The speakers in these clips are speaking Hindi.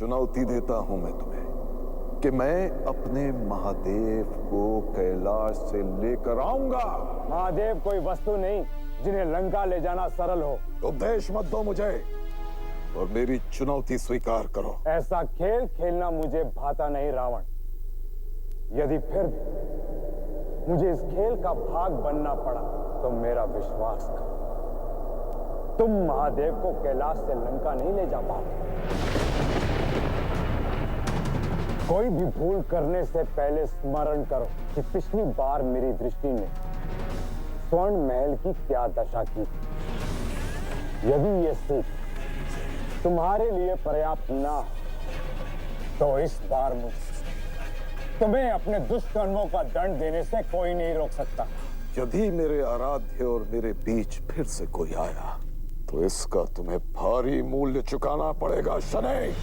चुनौती देता हूं मैं तुम्हें कि मैं अपने महादेव को कैलाश से लेकर आऊंगा। महादेव कोई वस्तु नहीं जिन्हें लंका ले जाना सरल हो। उपदेश मत दो मुझे और मेरी चुनौती स्वीकार करो। ऐसा खेल खेलना मुझे भाता नहीं रावण। यदि फिर भी मुझे इस खेल का भाग बनना पड़ा तो मेरा विश्वास करो, तुम महादेव को कैलाश से लंका नहीं ले जा पाओगे। कोई भी भूल करने से पहले स्मरण करो कि पिछली बार मेरी दृष्टि ने स्वर्ण महल की क्या दशा की। यदि ये सीख तुम्हारे लिए पर्याप्त ना हो तो इस बार मुझे तुम्हें अपने दुष्कर्मों का दंड देने से कोई नहीं रोक सकता। यदि मेरे आराध्य और मेरे बीच फिर से कोई आया तो इसका तुम्हें भारी मूल्य चुकाना पड़ेगा शनि।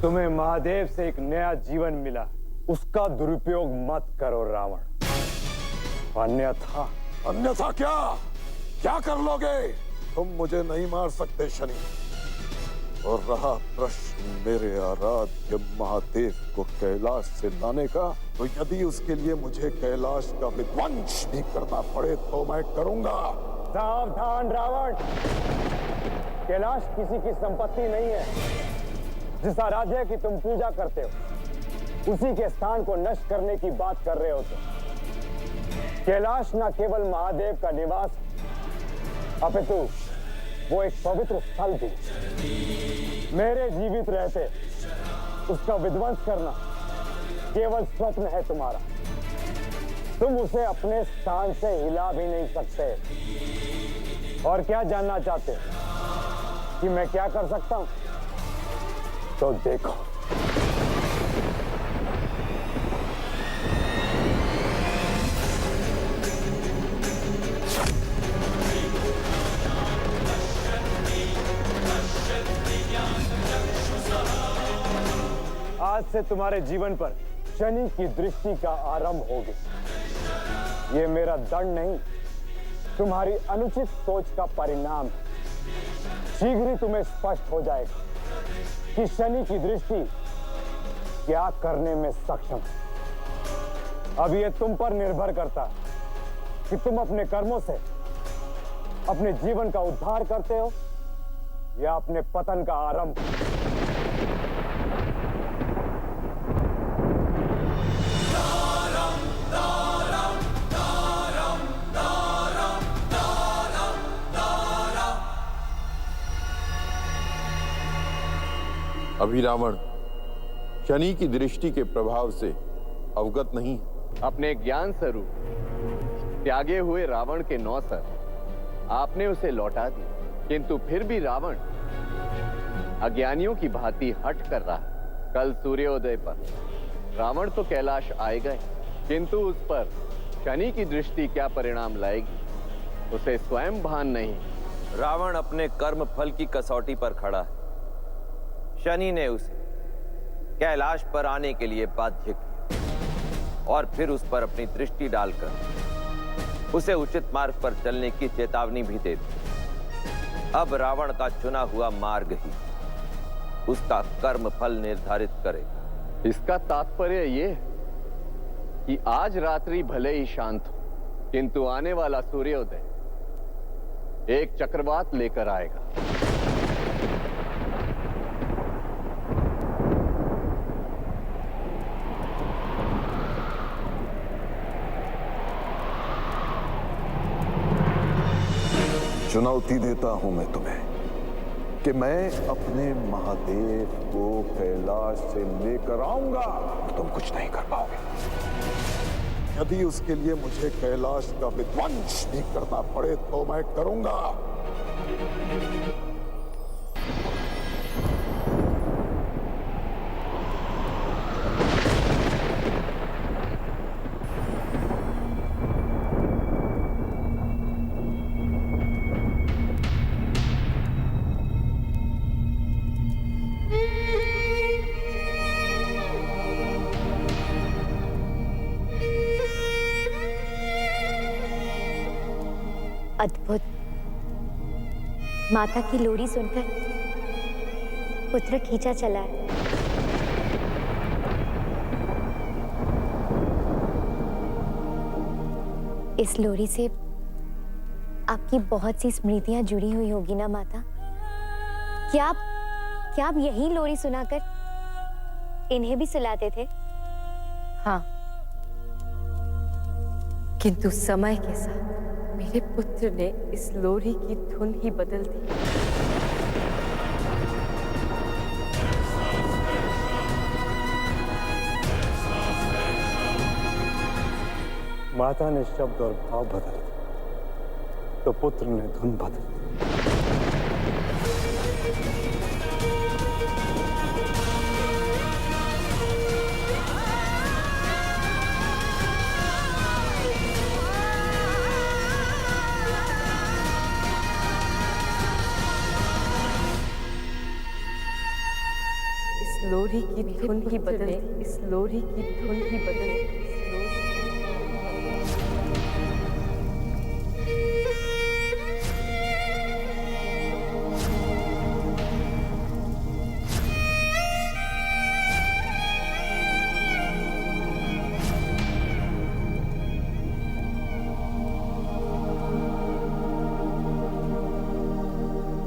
तुम्हें महादेव से एक नया जीवन मिला, उसका दुरुपयोग मत करो रावण। अन्यथा क्या कर लोगे? तुम मुझे नहीं मार सकते शनि। और रहा प्रश्न मेरे आराध्य महादेव को कैलाश से लाने का, तो यदि उसके लिए मुझे कैलाश का विध्वंस भी करना पड़े तो मैं करूंगा। सावधान रावण, कैलाश किसी की संपत्ति नहीं है। जिस आराध्य की तुम पूजा करते हो उसी के स्थान को नष्ट करने की बात कर रहे हो तुम। कैलाश न केवल महादेव का निवास अपितु वो एक पवित्र स्थल भी। मेरे जीवित रहते उसका विध्वंस करना केवल स्वप्न है तुम्हारा। तुम उसे अपने स्थान से हिला भी नहीं सकते। और क्या जानना चाहते हो कि मैं क्या कर सकता हूं? तो देखो। आज से तुम्हारे जीवन पर शनि की दृष्टि का आरंभ हो गया। ये मेरा दंड नहीं, तुम्हारी अनुचित सोच का परिणाम है। शीघ्र ही तुम्हें स्पष्ट हो जाएगा कि शनि की दृष्टि क्या करने में सक्षम है। अब यह तुम पर निर्भर करता है कि तुम अपने कर्मों से अपने जीवन का उद्धार करते हो या अपने पतन का आरंभ। अभी रावण शनि की दृष्टि के प्रभाव से अवगत नहीं है। अपने ज्ञान स्वरूप त्यागे हुए रावण के 9 सर आपने उसे लौटा दिए, किंतु फिर भी रावण अज्ञानियों की भांति हट कर रहा। कल सूर्योदय पर रावण तो कैलाश आएगा ही, किंतु उस पर शनि की दृष्टि क्या परिणाम लाएगी उसे स्वयं भान नहीं। रावण अपने कर्म फल की कसौटी पर खड़ा है। शनि ने उसे कैलाश पर आने के लिए बाध्य किया और फिर उस पर अपनी दृष्टि डालकर उसे उचित मार्ग पर चलने की चेतावनी भी दे दी। अब रावण का चुना हुआ मार्ग ही उसका कर्म फल निर्धारित करेगा। इसका तात्पर्य यह कि आज रात्रि भले ही शांत हो, किंतु आने वाला सूर्योदय एक चक्रवात लेकर आएगा। चुनौती देता हूं मैं तुम्हें कि मैं अपने महादेव को कैलाश से लेकर आऊंगा। तुम कुछ नहीं कर पाओगे। यदि उसके लिए मुझे कैलाश का विध्वंस भी करना पड़े तो मैं करूंगा। अद्भुत। माता की लोरी सुनकर पुत्र खींचा चला है। इस लोरी से आपकी बहुत सी स्मृतियां जुड़ी हुई होगी ना माता? क्या आप यही लोरी सुनाकर इन्हें भी सुलाते थे? हाँ, किंतु समय के साथ मेरे पुत्र ने इस लोरी की धुन ही बदल दी। माता ने शब्द और भाव बदल तो पुत्र ने धुन बदल। इस लोरी की धुन ही बदल दी। इस लोरी की धुन ही बदल दी।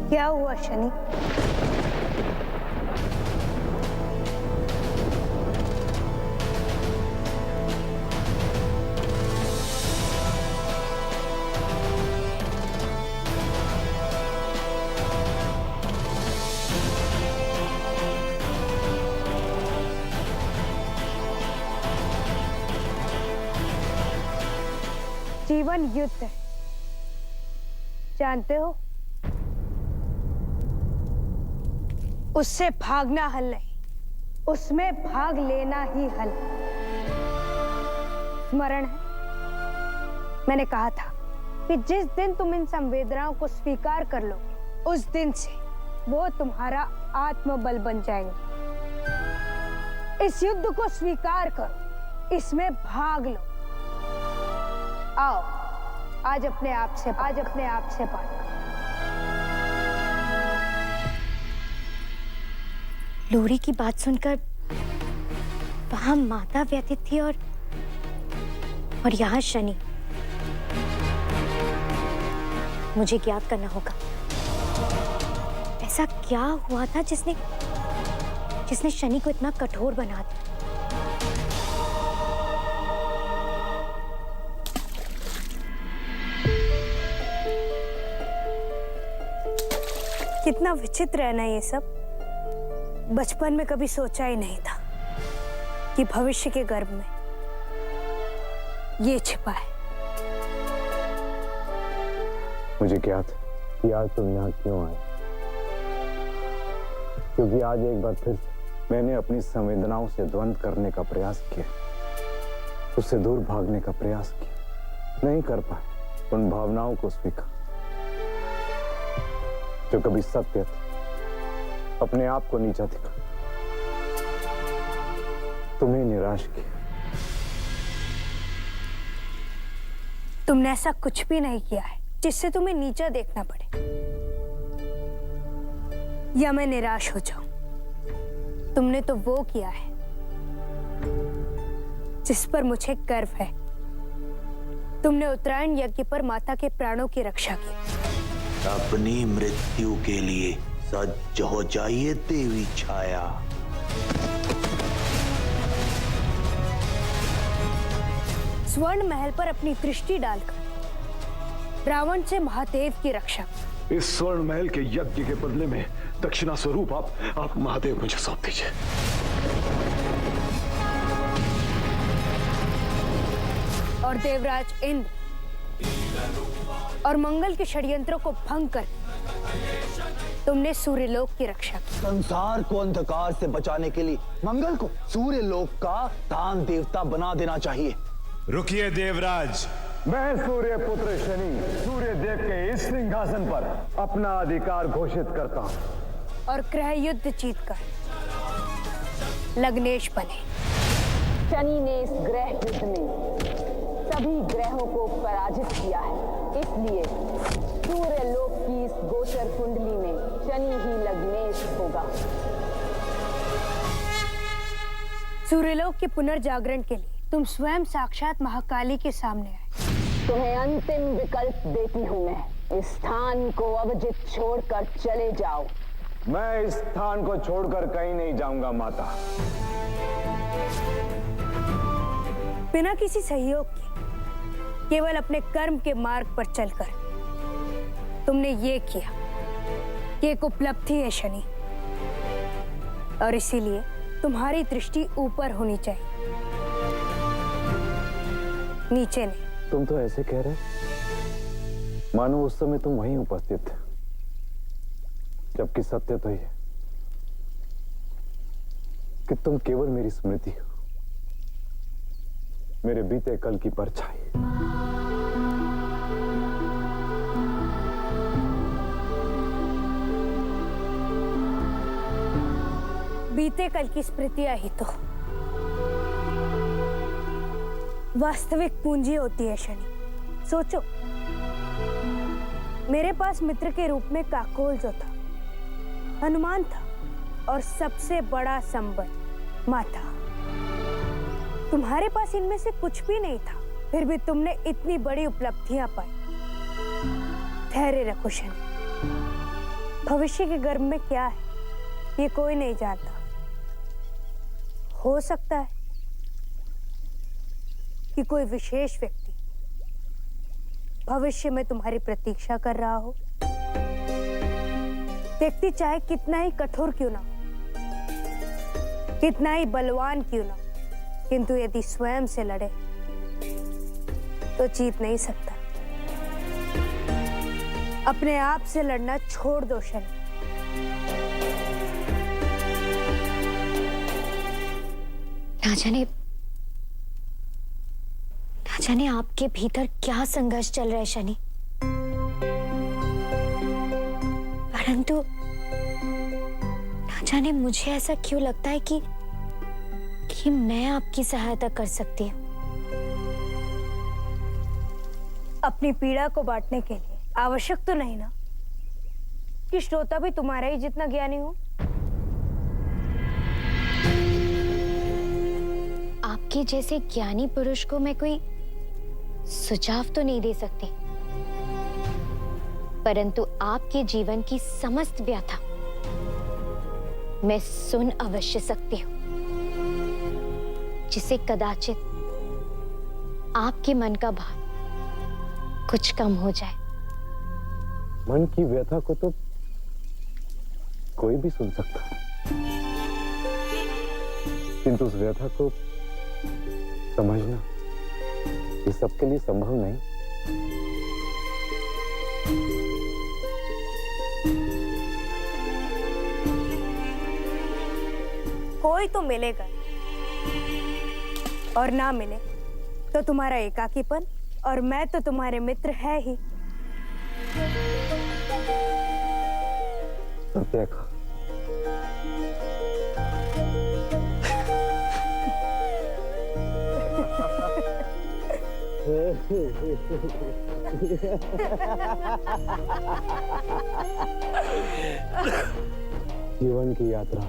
क्या हुआ शनि? जीवन युद्ध है, जानते हो? उससे भागना हल नहीं, उसमें भाग लेना ही हल। स्मरण है, मैंने कहा था कि जिस दिन तुम इन संवेदनाओं को स्वीकार कर लोगे, उस दिन से वो तुम्हारा आत्मबल बन जाएंगे। इस युद्ध को स्वीकार करो, इसमें भाग लो। आओ, आज अपने आप से बात करो। लोरी की बात सुनकर वहां माता व्यथित थी और यहाँ शनि। मुझे ज्ञात करना होगा ऐसा क्या हुआ था जिसने शनि को इतना कठोर बना दिया। कितना विचित्र है ना ये सब। बचपन में कभी सोचा ही नहीं था कि भविष्य के गर्भ में ये छिपा है। मुझे ज्ञात कि आज तुम यहाँ क्यों आए, क्योंकि आज एक बार फिर मैंने अपनी संवेदनाओं से द्वंद्व करने का प्रयास किया, उससे दूर भागने का प्रयास किया, नहीं कर पाए। उन भावनाओं को स्वीकार जो कभी सत्य था, अपने आप को नीचा दिखा, तुम्हें निराश किया। तुमने ऐसा कुछ भी नहीं किया है जिससे तुम्हें नीचा देखना पड़े या मैं निराश हो जाऊं। तुमने तो वो किया है जिस पर मुझे गर्व है। तुमने उत्तरायण यज्ञ पर माता के प्राणों की रक्षा की। अपनी मृत्यु के लिए सज्ज हो जाइए देवी छाया। स्वर्ण महल पर अपनी दृष्टि डालकर रावण से महादेव की रक्षा। इस स्वर्ण महल के यज्ञ के बदले में दक्षिणा स्वरूप आप महादेव मुझे सौंप दीजिए। और देवराज इंद्र और मंगल के षड्यंत्रों को भंग कर तुमने सूर्यलोक की रक्षा की। संसार को अंधकार से बचाने के लिए मंगल को सूर्यलोक का दान देवता बना देना चाहिए। रुकिए देवराज, मैं सूर्य पुत्र शनि सूर्य देव के इस सिंहासन पर अपना अधिकार घोषित करता हूं और ग्रह युद्ध जीतकर लग्नेश बने। शनि ने इस ग्रह युद्ध में सभी ग्रहों को पराजित किया है, इसलिए सूर्य लोक की इस गोचर कुंडली में शनि ही लग्नेश होगा। सूर्यलोक के पुनर्जागरण के लिए तुम स्वयं साक्षात महाकाली के सामने आए। तुम्हें अंतिम विकल्प देती हूँ मैं। इस स्थान को अवजित छोड़कर चले जाओ। मैं इस स्थान को छोड़कर कहीं नहीं जाऊंगा माता। बिना किसी सहयोग के, केवल अपने कर्म के मार्ग पर चलकर तुमने ये किया कि एक उपलब्धि है शनि, और इसीलिए तुम्हारी दृष्टि ऊपर होनी चाहिए, नीचे नहीं। तुम तो ऐसे कह रहे मानो उस समय तुम वहीं उपस्थित थे, जबकि सत्य तो ये कि तुम केवल मेरी स्मृति हो, मेरे बीते कल की परछाई। बीते कल की स्मृतियां ही तो वास्तविक पूंजी होती है शनि। सोचो, मेरे पास मित्र के रूप में काकोल जो था, हनुमान था, और सबसे बड़ा संबल माता। तुम्हारे पास इनमें से कुछ भी नहीं था, फिर भी तुमने इतनी बड़ी उपलब्धियां पाई। धैर्य रखो शनि। भविष्य के गर्भ में क्या है ये कोई नहीं जानता। हो सकता है कि कोई विशेष व्यक्ति भविष्य में तुम्हारी प्रतीक्षा कर रहा हो। व्यक्ति चाहे कितना ही कठोर क्यों ना हो, कितना ही बलवान क्यों ना हो, किंतु यदि स्वयं से लड़े तो जीत नहीं सकता। अपने आप से लड़ना छोड़ दो शनि। ना जाने आपके भीतर क्या संघर्ष चल रहा है शनि, परंतु ना जाने मुझे ऐसा क्यों लगता है कि मैं आपकी सहायता कर सकती हूँ। अपनी पीड़ा को बांटने के लिए आवश्यक तो नहीं ना कि श्रोता भी तुम्हारा ही जितना ज्ञानी हो। आपके जैसे ज्ञानी पुरुष को मैं कोई सुझाव तो नहीं दे सकती, परंतु आपके जीवन की समस्त व्यथा मैं सुन अवश्य सकती हूँ, जिसे कदाचित आपके मन का भार कुछ कम हो जाए। मन की व्यथा को तो कोई भी सुन सकता है, किंतु उस व्यथा को समझना ये सबके लिए संभव नहीं। कोई तो मिलेगा, और ना मिले तो तुम्हारा एकाकीपन, और मैं तो तुम्हारे मित्र है ही। देखा, जीवन की यात्रा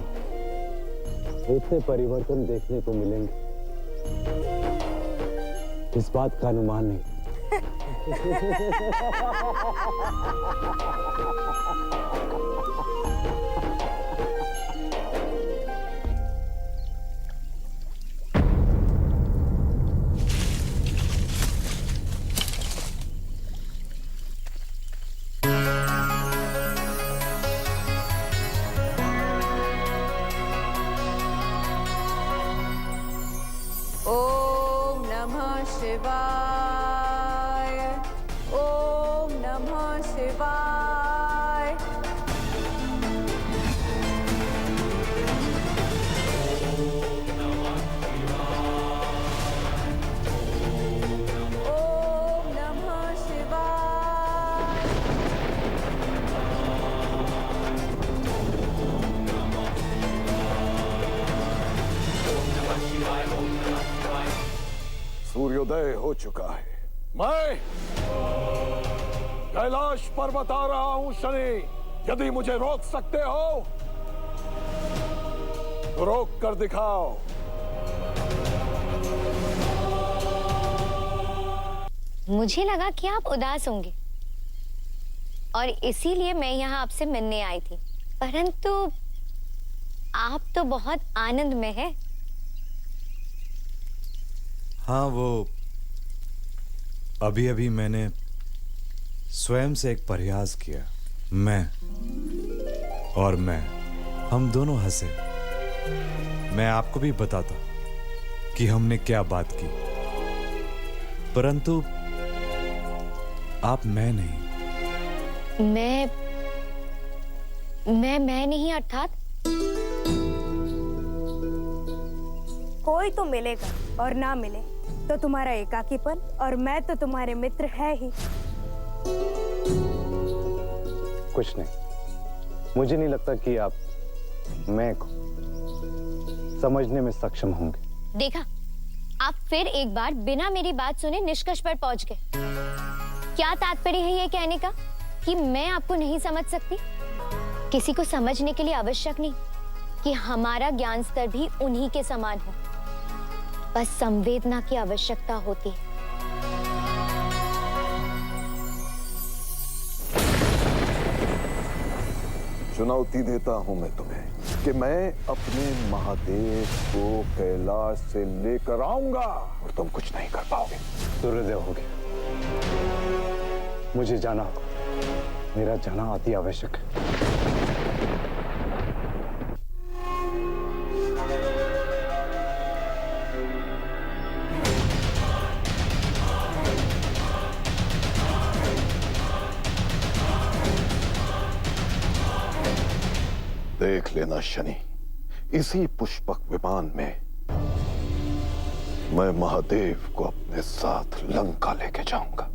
इतने परिवर्तन देखने को मिलेंगे, इस बात का अनुमान नहीं। ओम नमः शिवाय, ओम नमः शिवाय। ओम नमः शिवाय। सूर्योदय हो चुका है। मैं कैलाश पर बता रहा हूं शनि, यदि मुझे रोक सकते हो तो रोक कर दिखाओ। मुझे लगा कि आप उदास होंगे और इसीलिए मैं यहाँ आपसे मिलने आई थी, परंतु आप तो बहुत आनंद में हैं। हाँ, वो अभी अभी मैंने स्वयं से एक प्रयास किया। मैं हम दोनों हंसे। मैं आपको भी बताता कि हमने क्या बात की, परंतु आप मैं नहीं। मैं नहीं अर्थात? कोई तो मिलेगा और ना मिले तो तुम्हारा एकाकीपन, और मैं तो तुम्हारे मित्र है ही। कुछ नहीं, मुझे नहीं लगता कि आप मैं को समझने में सक्षम होंगे। देखा, आप फिर एक बार बिना मेरी बात सुने निष्कर्ष पर पहुंच गए। क्या तात्पर्य है ये कहने का कि मैं आपको नहीं समझ सकती? किसी को समझने के लिए आवश्यक नहीं कि हमारा ज्ञान स्तर भी उन्हीं के समान हो, बस संवेदना की आवश्यकता होती है। चुनौती देता हूं मैं तुम्हें कि मैं अपने महादेव को कैलाश से लेकर आऊंगा और तुम कुछ नहीं कर पाओगे। सूर्योदय हो गया, मुझे जाना होगा। मेरा जाना अति आवश्यक है। देख लेना शनि, इसी पुष्पक विमान में मैं महादेव को अपने साथ लंका लेके जाऊंगा।